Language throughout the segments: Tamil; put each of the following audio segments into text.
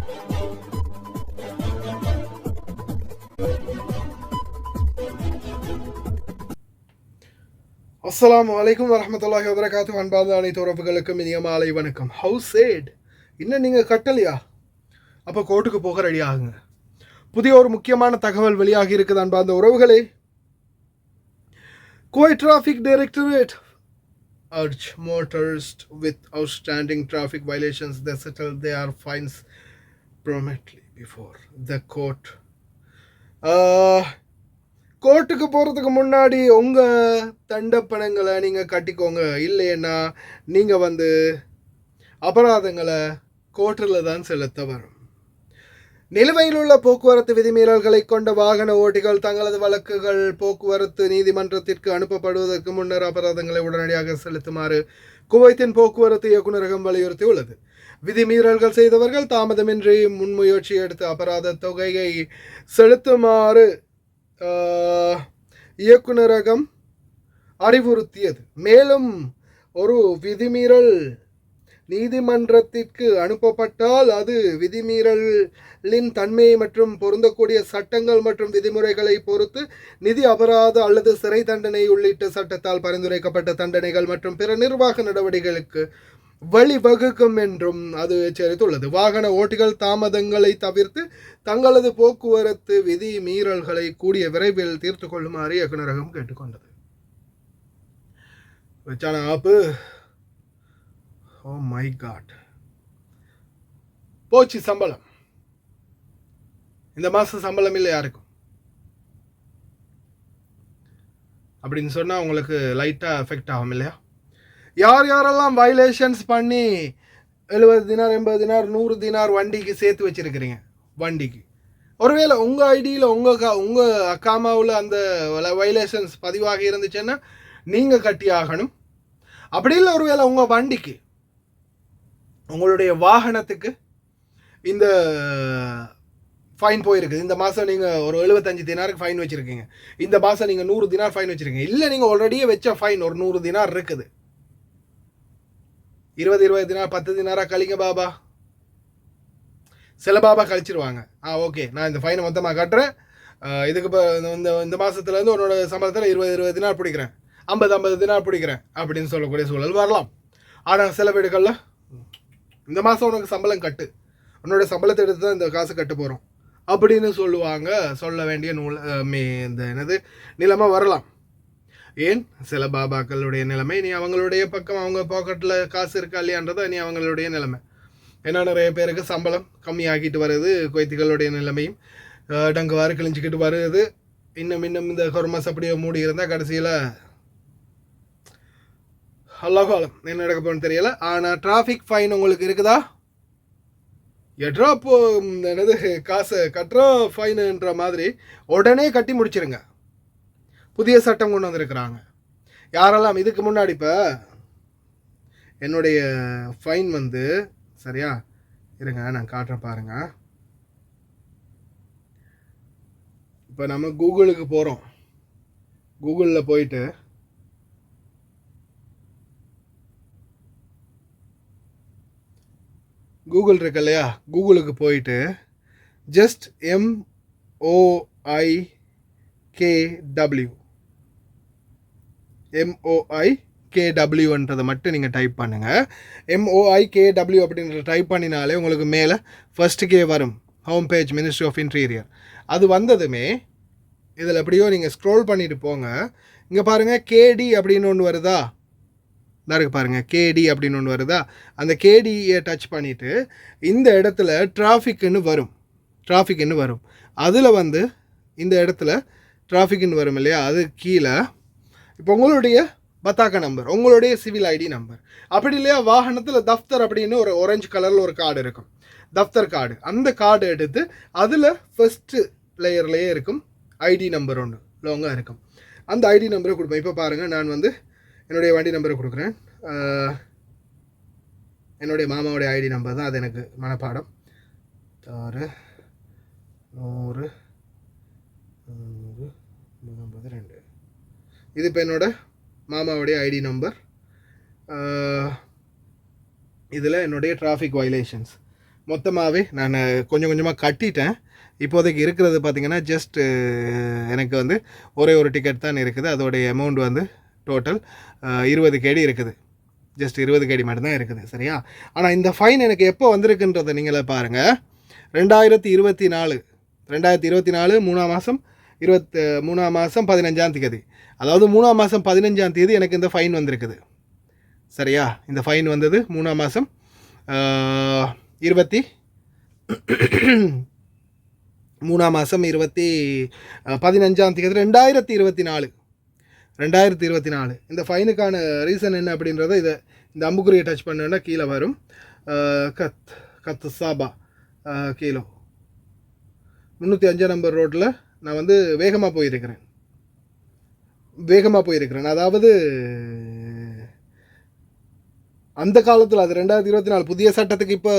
அஸ்ஸலாமு அலைக்கும் வரஹ்மத்துல்லாஹி வபரகாத்துஹு. அன்பார்ந்த அனைத்து உறவுகளுக்கும் இனிய மாலை வணக்கம். ஹவுஸ் சேட் இன்னும் நீங்கள் கட்டலையா? அப்போ கோர்ட்டுக்கு போக ரெடி ஆகுங்க. புதிய ஒரு முக்கியமான தகவல் வெளியாகி இருக்குது அன்பார்ந்த உறவுகளே. Kuwait traffic directorate urge motorists with outstanding traffic violations they settle their fines promptly before the court. கோர்ட்டுக்கு போகிறதுக்கு முன்னாடி உங்கள் தண்டப்பணங்களை நீங்கள் கட்டிக்கோங்க. இல்லைன்னா நீங்கள் அபராதங்களை கோர்ட்டில் தான் செலுத்த வரும். நிலுவையில் உள்ள போக்குவரத்து விதிமீறல்களை கொண்ட வாகன ஓட்டிகள் தங்களது வழக்குகள் போக்குவரத்து நீதிமன்றத்திற்கு அனுப்பப்படுவதற்கு முன்னர் அபராதங்களை உடனடியாக செலுத்துமாறு குவைத்தின் போக்குவரத்து இயக்குநரகம் வலியுறுத்தியுள்ளது. விதிமீறல்கள் செய்தவர்கள் தாமதமின்றி முன்முயற்சி எடுத்து அபராத தொகையை செலுத்துமாறு இயக்குநரகம் அறிவுறுத்தியது. மேலும் ஒரு விதிமீறல் நீதிமன்றத்திற்கு அனுப்பப்பட்டால் அது விதிமீறலின் தன்மை மற்றும் பொருந்தக்கூடிய சட்டங்கள் மற்றும் விதிமுறைகளை பொறுத்து நிதி அபராத அல்லது சிறை தண்டனை உள்ளிட்ட சட்டத்தால் பரிந்துரைக்கப்பட்ட தண்டனைகள் மற்றும் பிற நிர்வாக நடவடிக்கைகளுக்கு வழிவகுக்கும் என்றும் அது எச்சரித்துள்ளது. வாகன ஓட்டிகள் தாமதங்களை தவிர்த்து தங்களது போக்குவரத்து விதி மீறல்களை கூடிய விரைவில் தீர்த்து கொள்ளுமாறு இயக்குநரகம் கேட்டுக்கொண்டது. ஆப்பு ஓ மை காட், போச்சு சம்பளம். இந்த மாதம் சம்பளம் இல்லை யாருக்கும் அப்படின்னு சொன்னால் உங்களுக்கு லைட்டாக எஃபெக்ட் ஆகும் இல்லையா? யாரெல்லாம் வயலேஷன்ஸ் பண்ணி 70 தினார் 80 தினார் 100 தினார் வண்டிக்கு சேர்த்து வச்சுருக்கிறீங்க, வண்டிக்கு ஒருவேளை உங்கள் ஐடியில் உங்கள் அக்காமாவில் அந்த வயலேஷன்ஸ் பதிவாகி இருந்துச்சுன்னா நீங்கள் கட்டி ஆகணும். அப்படி இல்லை ஒருவேளை உங்கள் வண்டிக்கு உங்களுடைய வாகனத்துக்கு இந்த ஃபைன் போயிருக்குது. இந்த மாதம் நீங்கள் ஒரு 75 தினாருக்கு ஃபைன் வச்சுருக்கீங்க, இந்த மாதம் நீங்கள் 100 தினார் ஃபைன் வச்சுருக்கீங்க. இல்லை நீங்கள் ஆல்ரெடியே வச்ச ஃபைன் ஒரு 100 தினார் இருக்குது. 20 தினார் 10 தினாராக கழிங்க பாபா. சில பாபா கழிச்சிருவாங்க. ஓகே, நான் இந்த ஃபைனை மொத்தமாக கட்டுறேன், இதுக்கு இப்போ இந்த மாதத்துலேருந்து உன்னோட சம்பளத்தில் 20 தினார் பிடிக்கிறேன், 50 தினார் பிடிக்கிறேன் அப்படின்னு சொல்லக்கூடிய சூழல் வரலாம். ஆனால் சில வீடுகளில் இந்த மாதம் உனக்கு சம்பளம் கட்டு, உன்னோட சம்பளத்தை எடுத்து தான் இந்த காசு கட்ட போகிறோம் அப்படின்னு சொல்ல வேண்டிய இந்த நிலைமை வரலாம். ஏன் சில பாபாக்களுடைய நிலைமை நீ அவங்களுடைய பக்கம் அவங்க பாக்கெட்டில் காசு இருக்கா இல்லையான்றதை நீ அவங்களுடைய நிலைமை. ஏன்னா நிறைய பேருக்கு சம்பளம் கம்மியாகிட்டு வருது, குவைத்திகளுடைய நிலைமையும் டங்குவாறு கிழிஞ்சிக்கிட்டு வருது. இன்னும் இந்த கொரோமாஸ் அப்படியே மூடி இருந்தால் கடைசியில் அல்லாஹாலம் என்ன நடக்க போகணும்னு தெரியலை. ஆனால் டிராஃபிக் ஃபைன் உங்களுக்கு இருக்குதா? எட்ரா காசை கட்டுறா ஃபைனுன்ற மாதிரி உடனே கட்டி முடிச்சிருங்க. புதிய சட்டம் கொண்டு வந்திருக்கிறாங்க. யாரெல்லாம் இதுக்கு முன்னாடி இப்போ என்னுடைய ஃபைன் சரியா இருங்க நான் காட்டுறேன் பாருங்க. இப்போ நம்ம கூகுளுக்கு போகிறோம். கூகுளில் போயிட்டு கூகுள் இருக்கு இல்லையா, கூகுளுக்கு போயிட்டு ஜஸ்ட் MOIKW என்றதை மட்டும் நீங்கள் டைப் பண்ணுங்கள். MOIKW அப்படின்ற டைப் பண்ணினாலே உங்களுக்கு மேலே ஃபர்ஸ்ட்டுக்கே வரும் home page ministry of interior. அது வந்ததுமே இதில் எப்படியோ நீங்கள் ஸ்க்ரோல் பண்ணிட்டு போங்க. இங்கே பாருங்கள் கேடி அப்படின்னு ஒன்று வருதா, இருக்கு பாருங்கள், கேடி அப்படின்னு ஒன்று வருதா. அந்த கேடியை டச் பண்ணிவிட்டு இந்த இடத்துல டிராஃபிக்னு வரும். அதில் இந்த இடத்துல டிராஃபிக்னு வரும் இல்லையா, அது கீழே இப்போ உங்களுடைய பத்தாக்க நம்பர், உங்களுடைய சிவில் ஐடி நம்பர், அப்படி இல்லையா வவாகனத்தில் தஃப்தர் அப்படின்னு ஒரு ஆரஞ்சு கலரில் ஒரு கார்டு இருக்கும், தஃப்தர் கார்டு. அந்த கார்டு எடுத்து அதில் ஃபஸ்ட்டு லேயர்லேயே இருக்கும் ஐடி நம்பர் ஒன்று லாங்காக இருக்கும். அந்த ஐடி நம்பரை கொடுப்பேன். இப்போ பாருங்கள், நான் என்னுடைய வண்டி நம்பரை கொடுக்குறேன். என்னுடைய மாமாவுடைய ஐடி நம்பர் தான், அது எனக்கு மனப்பாடம். 6 100 192. இது இப்போ என்னோடய மாமாவுடைய ஐடி நம்பர். இதில் என்னுடைய டிராஃபிக் வயலேஷன்ஸ் மொத்தமாகவே நான் கொஞ்சம் கொஞ்சமாக கட்டிட்டேன். இப்போதைக்கு இருக்கிறது பார்த்திங்கன்னா ஜஸ்ட் எனக்கு வந்து ஒரே ஒரு டிக்கெட் தான் இருக்குது. அதோடைய அமௌண்ட் வந்து டோட்டல் 20 கேடி இருக்குது. ஜஸ்ட் 20 கேடி மட்டும்தான் இருக்குது. சரியா? ஆனால் இந்த ஃபைன் எனக்கு எப்போ வந்திருக்குன்றதை நீங்களே பாருங்கள். 2024 3ஆம் மாதம் 3ஆம் மாதம் 15ஆம் தேதி, அதாவது 3ஆம் மாதம் 15ஆம் தேதி எனக்கு இந்த ஃபைன் வந்திருக்குது. சரியா? இந்த ஃபைன் வந்தது 3ஆம் மாதம் 3ஆம் மாதம் 15ஆம் தேதி 2024. இந்த ஃபைனுக்கான ரீசன் என்ன அப்படின்றத இதை இந்த அம்புக்குறியை டச் பண்ணோன்னா கீழே வரும். கத் சாபா கிலோ 305 நம்பர் ரோட்டில் நான் வந்து வேகமாக போயிருக்கிறேன். அதாவது அந்த காலத்தில் அது 2024 புதிய சட்டத்துக்கு இப்போ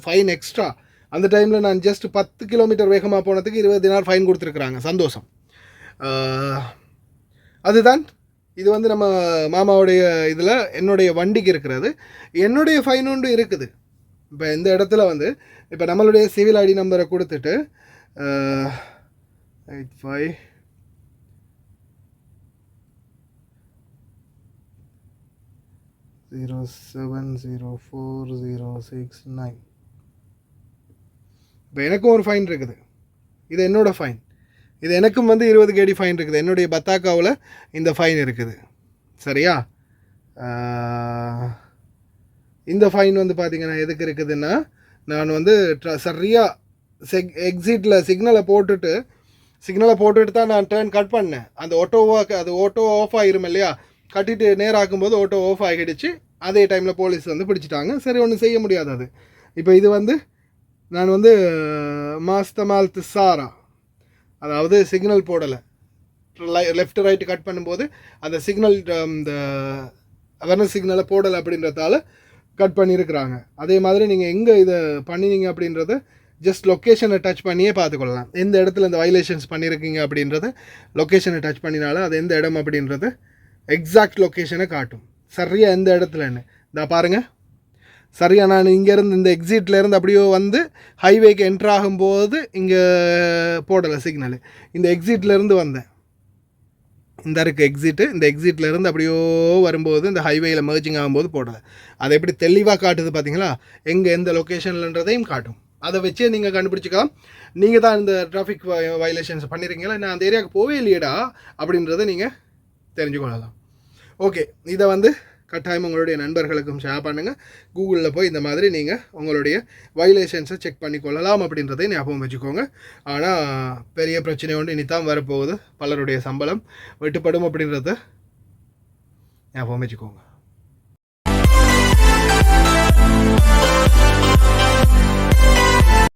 ஃபைன் எக்ஸ்ட்ரா. அந்த டைமில் நான் ஜஸ்ட் 10 கிலோமீட்டர் வேகமாக போனதுக்கு 20 தினார் ஃபைன் கொடுத்துருக்குறாங்க. சந்தோஷம். அதுதான் இது வந்து நம்ம மாமாவுடைய இதில் என்னுடைய வண்டிக்கு இருக்கிறது. என்னுடைய ஃபைன் ஒன்று இருக்குது. இப்போ இந்த இடத்துல வந்து இப்போ நம்மளுடைய சிவில் ஐடி நம்பரை கொடுத்துட்டு 8507040669. இப்போ எனக்கும் ஒரு ஃபைன் இருக்குது. இது என்னோடய ஃபைன். இது எனக்கும் வந்து 20 கேடி ஃபைன் இருக்குது. என்னுடைய பத்தாக்காவில் இந்த ஃபைன் இருக்குது. சரியா? இந்த ஃபைன் வந்து பார்த்திங்கன்னா எதுக்கு இருக்குதுன்னா, நான் வந்து சரியாக எக்ஸிட்டில் சிக்னலை போட்டுட்டு தான் நான் டேர்ன் கட் பண்ணேன். அந்த ஓட்டோ ஆஃப் ஆகிரும் இல்லையா? கட்டிட்டு நேராக்கும்போது ஓட்டோ ஆஃப் ஆகிடுச்சு. அதே டைமில் போலீஸ் வந்து பிடிச்சிட்டாங்க. சரி, ஒன்றும் செய்ய முடியாது. அது இப்போ இது வந்து நான் வந்து மாஸ்தமால் திசாரா, அதாவது சிக்னல் போடலை, லெஃப்ட் ரைட்டு கட் பண்ணும்போது அந்த சிக்னல் இந்த அவேர்னஸ் சிக்னலை போடலை அப்படின்றதால கட் பண்ணியிருக்கிறாங்க. அதே மாதிரி நீங்கள் எங்கே இதை பண்ணினீங்க அப்படின்றத ஜஸ்ட் லொக்கேஷனை டச் பண்ணியே பார்த்துக்கொள்ளலாம். எந்த இடத்துல இந்த வயலேஷன்ஸ் பண்ணியிருக்கீங்க அப்படின்றத லொக்கேஷனை டச் பண்ணினாலும் அது எந்த இடம் அப்படின்றத எக்ஸாக்ட் லொக்கேஷனை காட்டும். சரியாக எந்த இடத்துலன்னு இதை பாருங்கள். சரியா, நான் இங்கேருந்து இந்த எக்ஸிட்லேருந்து அப்படியோ வந்து ஹைவேக்கு என்ட்ரு ஆகும்போது இங்கே போடலை சிக்னலு. இந்த எக்ஸிட்லேருந்து வந்தேன். இந்த இருக்குது எக்ஸிட்டு. இந்த எக்ஸிட்லேருந்து அப்படியோ வரும்போது இந்த ஹைவேயில் மர்ஜிங் ஆகும்போது போடலை. அதை எப்படி தெளிவாக காட்டுது பார்த்தீங்களா? எங்கே எந்த லொக்கேஷன்லன்றதையும் காட்டும். அதை வச்சே நீங்கள் கண்டுபிடிச்சிக்கலாம். நீங்கள் தான் இந்த டிராஃபிக் வயலேஷன்ஸ் பண்ணியிருக்கீங்களா, நான் அந்த ஏரியாவுக்கு போவே இல்லையடா அப்படின்றத நீங்கள் தெரிஞ்சுக்கொள்ளலாம். ஓகே, இதை வந்து கட்டாயம் உங்களுடைய நண்பர்களுக்கும் ஷேர் பண்ணுங்கள். கூகுளில் போய் இந்த மாதிரி நீங்கள் உங்களுடைய வயலேஷன்ஸை செக் பண்ணிக்கொள்ளலாம் அப்படின்றதை ஞாபகம் வச்சுக்கோங்க. ஆனால் பெரிய பிரச்சனை ஒன்று இனித்தான் வரப்போகுது. பலருடைய சம்பளம் வெட்டுப்படும் அப்படின்றத ஞாபகம் வச்சுக்கோங்க.